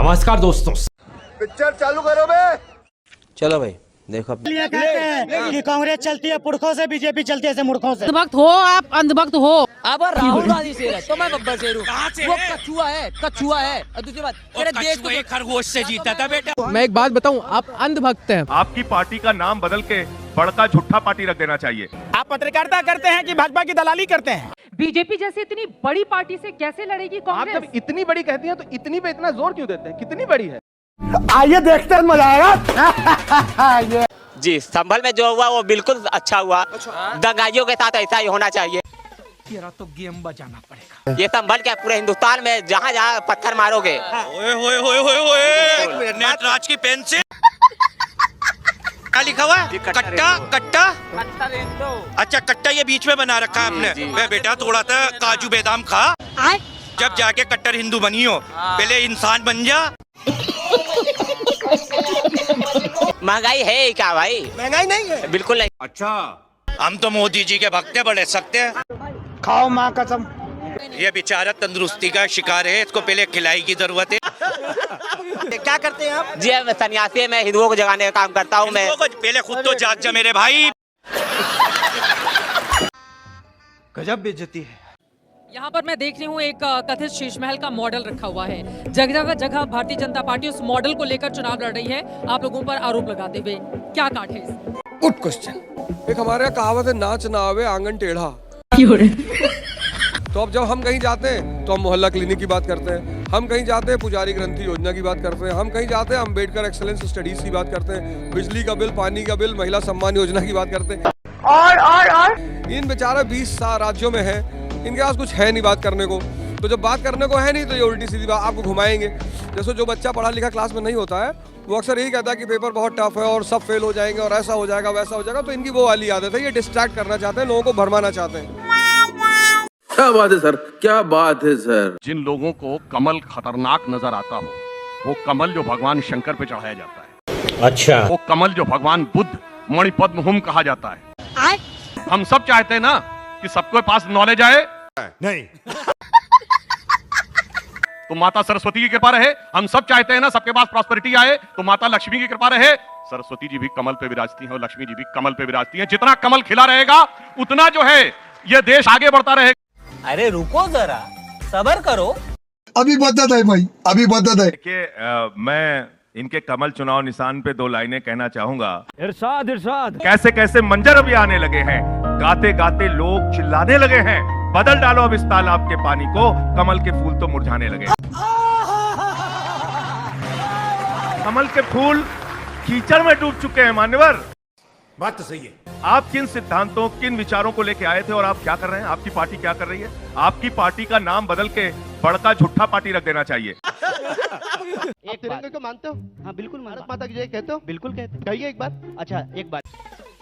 नमस्कार दोस्तों, पिक्चर चालू करो बे। चलो भाई देखो कि कांग्रेस चलती है पुरखों से, बीजेपी चलती है ऐसे मूर्खों से। अंधभक्त हो आप, अंधभक्त हो। अब राहुल गांधी शेर है तो मैं बब्बर शेर हूँ। वो कछुआ है, कछुआ है। और दूसरी बात, तेरे देश को खरगोश से जीता था बेटा। मैं एक बात बताऊं, आप अंधभक्त हैं। आपकी पार्टी का नाम बदल के बड़का झूठा पार्टी रख देना चाहिए। आप पत्रकारिता करते हैं कि भाजपा की दलाली करते हैं? बीजेपी जैसी इतनी बड़ी पार्टी से कैसे लड़ेगी कांग्रेस? आप जब इतनी बड़ी कहती हैं तो इतनी पे इतना जोर क्यों देते हैं? कितनी बड़ी है? आइए देखते हैं, मजा आएगा। जी, संभल में जो हुआ वो बिल्कुल अच्छा हुआ। दंगाइयों के साथ ऐसा ही होना चाहिए। तेरा तो गेम बजाना पड़ेगा। ये संभल क्या, पूरे हिंदुस्तान में जहाँ जहाँ पत्थर मारोगे। ओए होए होए होए होए, नटराज की पेन से क्या लिखा हुआ है? कट्टा कट्टा। अच्छा, कट्टा ये बीच में बना रखा है आपने। मैं बेटा थोड़ा सा काजू बादाम खा, जब जाके कट्टर हिंदू बनी हो। पहले इंसान बन जा। महंगाई है क्या भाई? महंगाई नहीं है, बिल्कुल नहीं। अच्छा, हम तो मोदी जी के भक्त हैं, बड़े सकते हैं। खाओ माँ कसम। ये बेचारा तंदुरुस्ती का शिकार है, इसको पहले खिलाई की जरूरत है। क्या करते हैं आप? जी मैं सन्यासी, मैं हिंदुओं को जगाने का काम करता हूँ। मैं पहले खुद तो जाग जा मेरे भाई। गजब बेइज्जती है। यहाँ पर मैं देख रही हूँ एक कथित शीश महल का मॉडल रखा हुआ है। जगह जगह भारतीय जनता पार्टी उस मॉडल को लेकर चुनाव लड़ रही है, आप लोगों पर आरोप लगाते हुए। क्या काट है इसमें? Good question. एक हमारे यहाँ कहावत है, नाच ना आवे आंगन टेढ़ा। तो अब जब हम कहीं जाते हैं तो हम मोहल्ला क्लिनिक की बात करते हैं, हम कहीं जाते हैं पुजारी ग्रंथि योजना की बात करते हैं, हम कहीं जाते हैं अम्बेडकर एक्सेलेंस स्टडीज की बात करते हैं, बिजली का बिल, पानी का बिल, महिला सम्मान योजना की बात करते हैं। और इन बेचारा 20 राज्यों में है, इनके पास कुछ है नहीं बात करने को। तो जब बात करने को है नहीं तो ये उल्टी सीधी बात आपको घुमाएंगे। जैसे जो बच्चा पढ़ा लिखा क्लास में नहीं होता है वो अक्सर यही कहता है कि पेपर बहुत टफ है और सब फेल हो जाएंगे और ऐसा हो जाएगा वैसा हो जाएगा। तो इनकी वो वाली आदत है, ये डिस्ट्रैक्ट करना चाहते हैं, लोगों को भरमाना चाहते हैं। क्या बात है सर, क्या बात है सर। जिन लोगों को कमल खतरनाक नजर आता हो, वो कमल जो भगवान शंकर पे चढ़ाया जाता है। अच्छा, वो कमल जो भगवान बुद्ध मणिपद्म हुम कहा जाता है। हम सब चाहते हैं ना कि सबके पास नॉलेज आए। नहीं तो माता सरस्वती की कृपा रहे। हम सब चाहते हैं ना सबके पास प्रॉस्पेरिटी आए, तो माता लक्ष्मी की कृपा रहे। सरस्वती जी भी कमल पे विराजती हैं और लक्ष्मी जी भी कमल पे विराजती हैं। जितना कमल खिला रहेगा उतना जो है ये देश आगे बढ़ता रहेगा। अरे रुको जरा, सब्र करो। अभी बदत है भाई, अभी बदत है। देखिए, मैं इनके कमल चुनाव निशान पे 2 लाइनें कहना चाहूंगा। इरशाद इरशाद। कैसे कैसे मंजर अभी आने लगे हैं, गाते गाते लोग चिल्लाने लगे हैं। बदल डालो अब इस तालाब के पानी को, कमल के फूल तो मुरझाने लगे। कमल के फूल कीचड़ में डूब चुके हैं। मान्यवर, बात तो सही है। आप किन सिद्धांतों, किन विचारों को लेके आए थे और आप क्या कर रहे हैं? आपकी पार्टी क्या कर रही है? आपकी पार्टी का नाम बदल के बड़का झूठा पार्टी रख देना चाहिए। आप तिरंगे को मानते हो? हाँ बिल्कुल, भारत माता की जय कहते हो? बिल्कुल कहते हो। कहिए एक बात। अच्छा एक बात,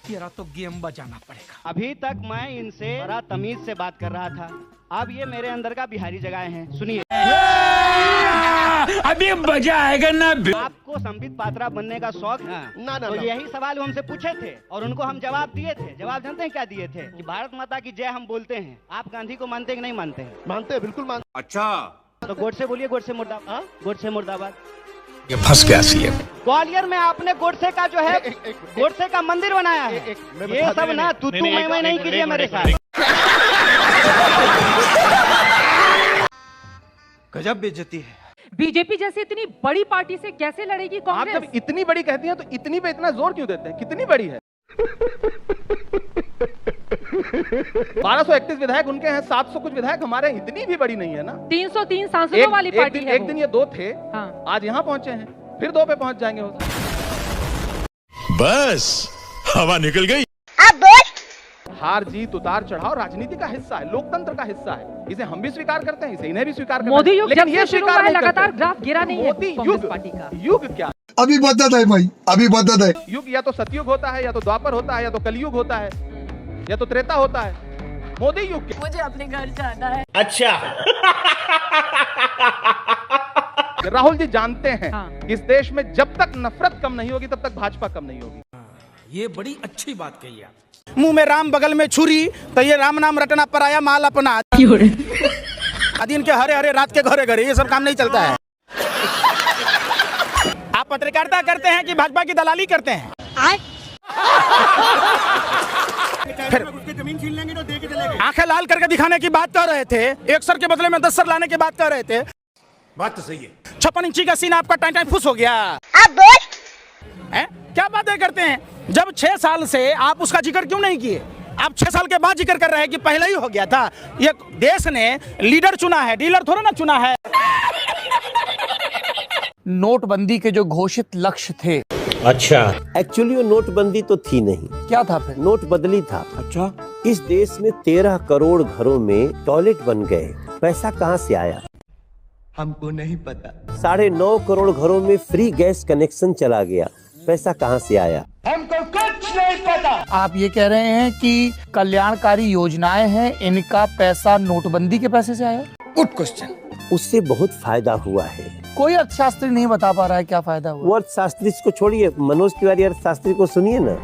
तेरा तो गेम बजाना पड़ेगा। अभी तक मैं इनसे बड़ा तमीज से बात कर रहा था, अब ये मेरे अंदर का बिहारी जगाए हैं। सुनिए, अभी मजा आएगा ना। आपको संबित पात्रा बनने का शौक है ना? तो यही सवाल हमसे पूछे थे और उनको हम जवाब दिए थे। जवाब जानते हैं क्या दिए थे? कि भारत माता की जय हम बोलते हैं। आप गांधी को मानते हैं कि नहीं मानते हैं? मानते हैं, बिल्कुल मानते। अच्छा, तो गोडसे बोलिए, गोडसे मुर्दाबाद। गोडसे मुर्दाबाद। ये फंस गया सीएम। ग्वालियर में आपने गोडसे का जो है गोडसे का मंदिर बनाया है। ये सब ना तू मैं नहीं कीजिए मेरे साथ। गजब बेइज्जती है। बीजेपी जैसी इतनी बड़ी पार्टी से कैसे लड़ेगी आप कांग्रेस? जब इतनी बड़ी कहती हैं तो इतनी पे इतना जोर क्यों देते हैं? कितनी बड़ी है? 1231 विधायक उनके हैं, 700 कुछ विधायक हमारे हैं। इतनी भी बड़ी नहीं है ना। 303 सांसदों वाली पार्टी है। एक दिन ये 2 थे, हाँ। आज यहाँ पहुंचे हैं, फिर 2 पे पहुंच जाएंगे। बस हवा निकल गई। हार जीत उतार चढ़ाव राजनीति का हिस्सा है, लोकतंत्र का हिस्सा है। इसे हम भी स्वीकार करते हैं, इसे इन्हें भी स्वीकार करते हैं। मोदी युग लेकिन जब ये से शुरू हुआ है लगातार ग्राफ गिरा नहीं है मोदी कांग्रेस युग, पार्टी का। युग क्या? अभी बदत है भाई, अभी बदत है। युग या तो सतयुग होता है, या तो द्वापर होता है, या तो कलयुग होता है, या तो त्रेता होता है। मोदी युग क्या? मुझे अपने घर जाना है। अच्छा राहुल जी जानते हैं हाँ। इस देश में जब तक नफरत कम नहीं होगी तब तक भाजपा कम नहीं होगी। ये बड़ी अच्छी बात कही आप। मुंह में राम बगल में छुरी, तो ये राम नाम रटना पर आया माल अपना। दिन के हरे हरे रात के घरे घरे, ये सब काम नहीं चलता है। पत्रकारिता करते हैं कि भाजपा की दलाली करते हैं? फिर जमीन छीन लेंगे तो दे के चलेंगे। आंखें लाल करके दिखाने की बात कर रहे थे, 1 सर के बदले में 10 सर लाने की बात कर रहे थे। बात तो सही है। 56 इंची का सीन आपका टाइम टाइम फुस हो गया। हैं? क्या बातें करते हैं? जब 6 साल से आप उसका जिक्र क्यों नहीं किए? आप 6 साल के बाद जिक्र कर रहे हैं कि पहले ही हो गया था। ये देश ने लीडर चुना है, डीलर थोड़ा ना चुना है। नोटबंदी के जो घोषित लक्ष्य थे, अच्छा, एक्चुअली वो नोटबंदी तो थी नहीं। क्या था फिर? नोट बदली था। अच्छा, इस देश में 13 करोड़ घरों में टॉयलेट बन गए। पैसा कहाँ से आया? हमको नहीं पता। 9.5 करोड़ घरों में फ्री गैस कनेक्शन चला गया। पैसा कहाँ से आया? हमको कुछ नहीं पता। आप ये कह रहे हैं कि कल्याणकारी योजनाएं हैं, इनका पैसा नोटबंदी के पैसे से आया? Good question. उससे बहुत फायदा हुआ है। कोई अर्थशास्त्री नहीं बता पा रहा है क्या फायदा हुआ। वो अर्थशास्त्री को छोड़िए, मनोज तिवारी अर्थशास्त्री को सुनिए ना।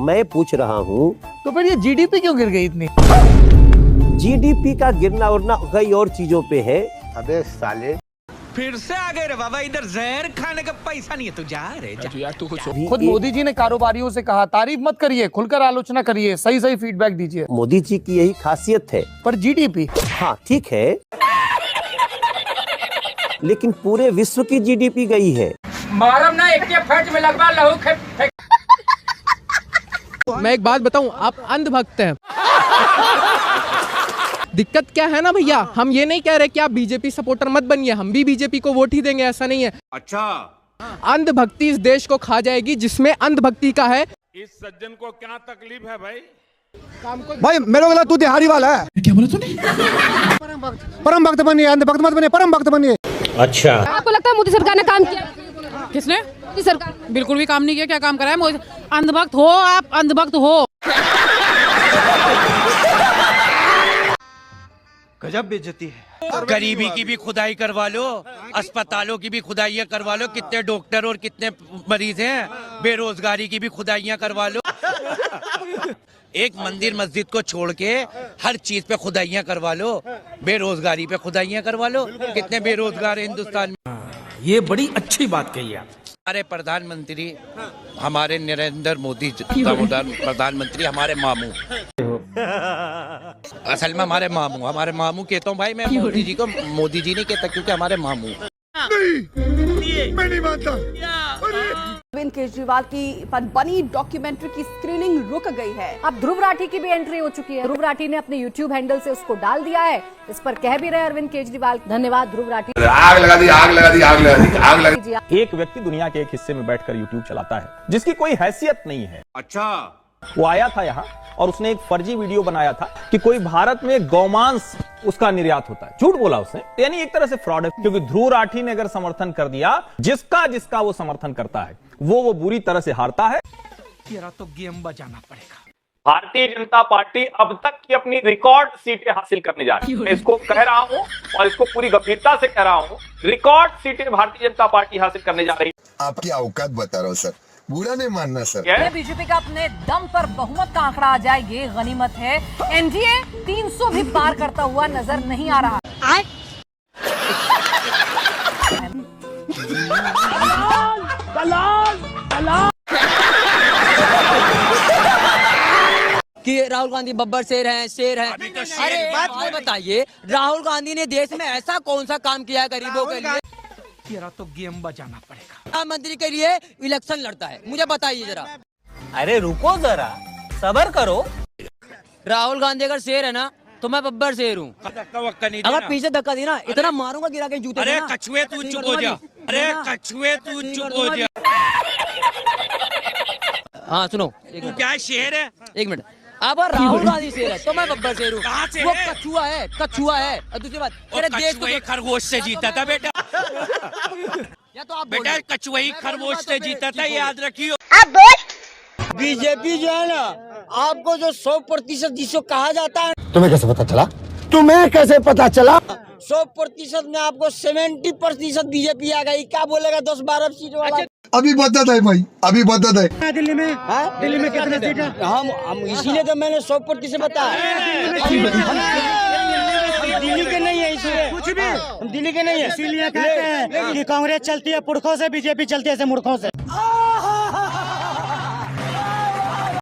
मैं पूछ रहा हूँ, तो फिर ये जीडीपी क्यों गिर गई इतनी? जीडीपी का गिरना उड़ना कई और चीजों पे है। अबे साले, फिर से आ गए रे बाबा, इधर जहर खाने का पैसा नहीं है, तू जा रे जा। यार तू कुछ खुद मोदी जी ने कारोबारियों से कहा, तारीफ मत करिए, खुलकर आलोचना करिए, सही सही फीडबैक दीजिए। मोदी जी की यही खासियत है। पर जीडीपी, हाँ ठीक है, लेकिन पूरे विश्व की जीडीपी गई है। मारम ना एक के फट में लगवा लहू खे। मैं एक बात बताऊं, आप अंधभक्त हैं। दिक्कत क्या है ना भैया, हम ये नहीं कह रहे कि आप बीजेपी सपोर्टर मत बनिए, हम भी बीजेपी को वोट ही देंगे, ऐसा नहीं है। अच्छा, अंधभक्ति इस देश को खा जाएगी, जिसमें अंधभक्ति का है। इस सज्जन को क्या तकलीफ है भाई? भाई मेरे को लगा तू दिहाड़ी वाला है। क्या बोला तूने? परम भक्त बनिए, अंधभक्त मत बनिए, परम भक्त बनिए। अच्छा, आपको लगता है मोदी सरकार ने काम किया? किसने? मोदी सरकार बिल्कुल भी काम नहीं किया। क्या काम करा है? अंधभक्त हो आप, अंधभक्त हो। गजब बेइज्जती है। गरीबी की भी खुदाई करवा लो, अस्पतालों की भी खुदाइयाँ करवा लो, कितने डॉक्टर और कितने मरीज हैं, बेरोजगारी की भी खुदाइयाँ करवा लो। एक मंदिर मस्जिद को छोड़ के हर चीज पे खुदाइयाँ करवा लो, बेरोजगारी पे खुदाइयाँ करवा लो, कितने बेरोजगार है हिंदुस्तान में। ये बड़ी अच्छी बात कही आप। हमारे प्रधानमंत्री, हमारे नरेंद्र मोदी प्रधानमंत्री हमारे मामू, असल में हमारे मामू कहता हूँ भाई, मैं मोदी जी को मोदी जी नहीं कहता, क्योंकि हमारे मामू। मैं नहीं मानता। अरविंद केजरीवाल की पर बनी डॉक्यूमेंट्री की स्क्रीनिंग रुक गई है। अब ध्रुव राठी की भी एंट्री हो चुकी है। ध्रुव राठी ने अपने यूट्यूब हैंडल से उसको डाल दिया है। इस पर कह भी रहे अरविंद केजरीवाल, धन्यवाद ध्रुव राठी। आग लगा दी, आग लगा दी, आग लगा दी, आग लगा दी। एक व्यक्ति दुनिया के एक हिस्से में बैठकर यूट्यूब चलाता है, जिसकी कोई हैसियत नहीं है। अच्छा, वो आया था यहाँ और उसने एक फर्जी वीडियो बनाया था कि कोई भारत में गौमांस उसका निर्यात होता है। झूठ बोला उसने, यानी एक तरह से फ्रॉड है, क्योंकि ध्रुव राठी ने अगर समर्थन कर दिया, जिसका वो समर्थन करता है वो बुरी तरह से हारता है। तेरा तो गेम बजाना पड़ेगा। भारतीय जनता पार्टी अब तक की अपनी रिकॉर्ड सीटें हासिल करने जा रही है। मैं इसको कह रहा हूं और इसको पूरी गंभीरता से कह रहा हूं, रिकॉर्ड सीटें भारतीय जनता पार्टी हासिल करने जा रही है। आपकी औकात बता रहा हूँ सर, बुरा नहीं मानना सर। बीजेपी का अपने दम पर बहुमत का आंकड़ा आ जाए, ये गनीमत है। एनडीए 300 भी पार करता हुआ नजर नहीं आ रहा। कि राहुल गांधी बब्बर शेर हैं, शेर हैं। अरे बात ये बताइए, राहुल गांधी ने देश में ऐसा कौन सा काम किया है गरीबों के लिए? तेरा तो गेम बजाना पड़ेगा। प्रधानमंत्री के लिए इलेक्शन लड़ता है, मुझे बताइए जरा। अरे रुको जरा, सब्र करो। राहुल गांधी अगर शेर है ना, तो मैं बब्बर शेर हूँ। अगर पीछे धक्का दी ना, इतना मारूंगा गिरा के जूते। अरे कछुए तू चुप हो जा, अरे कछुए तू चुप हो जा। हाँ सुनो, क्या शेर है? एक मिनट। अब राहुल गांधी शेर है तो मैं बब्बर शेर हूँ। वो कछुआ है, कछुआ है। और दूसरी बात, कछुआ खरगोश से जीता था बेटा। या तो आप बेटा कछुआ खरगोश से जीता था, याद रखियो। बीजेपी जो है ना, आपको जो 100% जिसको कहा जाता है, तुम्हें कैसे पता चला? तुम्हें कैसे पता चला? 100% में आपको 70% बीजेपी आ गई। क्या बोलेगा 10-12 सीट वाला? अभी बता दे भाई, अभी बता दे। दिल्ली में कितने सीट है? हम इसीलिए तो मैंने 100% बताया। दिल्ली के नहीं है, इसलिए भी हम दिल्ली के नहीं है, इसीलिए कहते हैं कि कांग्रेस चलती है पुरखों से, बीजेपी चलती है ऐसे मूर्खों से।